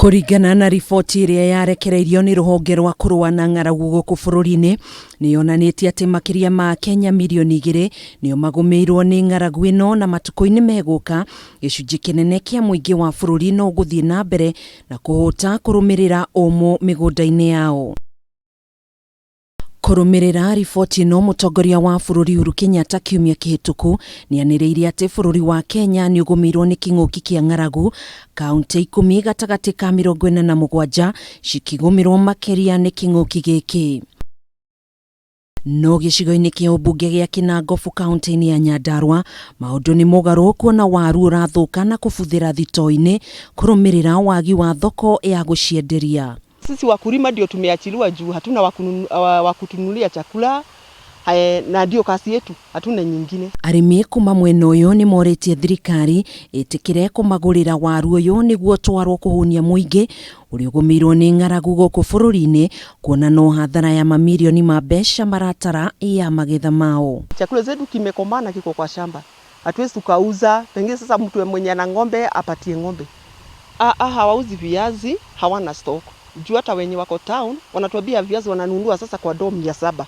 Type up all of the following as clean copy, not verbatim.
Kũringana na riboti ĩrĩa yarekereirio nĩ rũhonge rwa kũrũa na ng'aragu gũkũ bũrũri-inĩ, nĩ yonanĩtie atĩ makĩria ma Kenya milioni 2 nĩo magũmĩirwo nĩ ng'aragu ĩno, na matukũ-inĩ megũka gĩcunjĩ kĩnene kĩa mũingĩ wa bũrũri no gũthiĩ na mbere na kũhũta kũrũmĩrĩra ũmũ mĩgũnda-inĩ yao. Kũrũmĩrĩra riboti ĩno, mũtongoria wa bũrũri Uhuru Kenyatta kiumia kĩhĩtũku nĩanĩrĩire atĩ bũrũri wa Kenya nĩ ũgũmĩirwo nĩ kĩng'ũki kĩa ng'aragu, kaunti 10 gatagatĩ ka 47 cikigũmĩrwo makĩria nĩ kĩng'ũki gĩkĩ. No gĩcigo-inĩ kĩa ũmbunge gĩa Kinangofu kaunti-inĩ ya Nyandarua, maũndũ nĩ mũgarũ, kuona waru ũrathũka na kũbuthĩra thitoo-inĩ kũrũmĩrĩra wagi wa thoko ya gũcienderia. Sisi wakulima ndio tumeachiliwa juu hatuna wakutunulia chakula na ndio kazi yetu, hatuna nyingine. Arĩmi kuma mwena ũyũ nĩ morĩtie thirikari ĩtĩkĩre kũmagũrĩra waru ũyũ nĩguo twarwo kũhũnia mũingĩ ũrĩa ũgũmĩirwo nĩ ng'aragu gũkũ bũrũri-inĩ, kuona no hathara ya mamilioni ma mbeca maratara ya magetha mao. Chakula zetu kimekomana, kiko kwa shamba, hatuwezi tukauza. Pengine sasa mtu mwenye ana ng'ombe apatie ng'ombe. Hawauzi viazi, hawana stock. Juu hata wenye wako town wanatuambia viazi wananunua sasa kwa ndoo 700.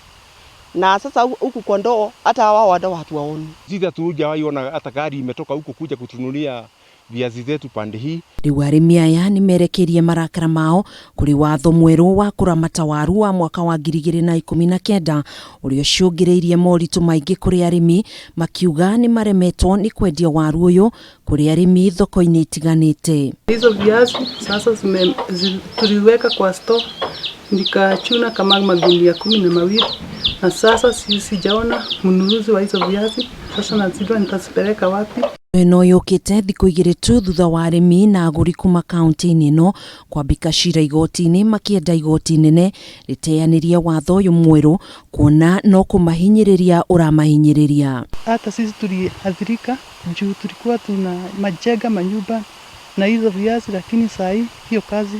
Na sasa huku kwa ndoo hata wao wadau hatuwaoni. Sisi hatujawahi hata gari imetoka huko kuja kutunulia viazi zetu pande hii. Rĩu arĩmi aya nĩ merekerie marakara mao kũrĩ watho mwerũ wa kũramata waru wa mwaka wa 2019 ũrĩa ũcũngĩrĩirie moritũ maingĩ kũrĩ arĩmi, makiuga nĩ maremetwo nĩ kwendia waru ũyũ kũrĩ arĩmi thoko-inĩ itiganĩte. Hizo viazi sasa tuliweka kwa store, nikachuna kama magunia 12 na sasa sijaona mnunuzi wa hizo viazi. Sasa nazijua nitazipeleka wapi? No yũkĩte thikũ 2 tu thutha wa arĩmi na agũri kuma kaunti-inĩ ĩno kwambĩka cira igoti-inĩ makĩenda igoti nene rĩteanĩrie watho ũyũ mwerũ, kuona no kũmahinyĩrĩria ũramahinyĩrĩria. Hata sisi tuliathirika juu tulikuwa tuna majenga manyumba na hizo viazi, lakini saa hii hiyo kazi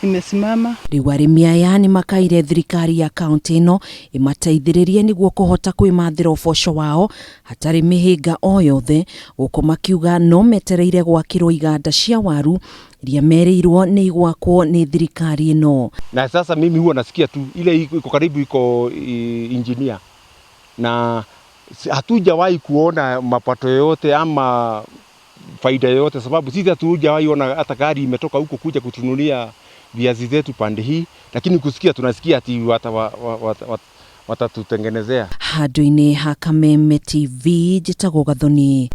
imesimama. Rĩu arĩmi aya nĩ makaire thirikari ya kaunti ĩno ĩmateithĩrĩrie nĩguo kũhota kwĩmathĩra ũboco wao hatarĩ mĩhĩnga o yothe, gũkũ makiuga no metereire gwakĩrwo iganda cia waru iria merĩirwo nĩ igwakwo nĩ thirikari ĩno. Na sasa mimi huwa nasikia tu ile iko karibu iko engineer, na hatujawahi kuona mapato yote ama faida yote, sababu sisi hatujawahi ona hata gari imetoka huko kuja kutunulia viazi zetu pande hii, lakini kusikia tunasikia ati watatutengenezea. Handũ-inĩ ha Kameme TV, njĩtagwo Gathoni.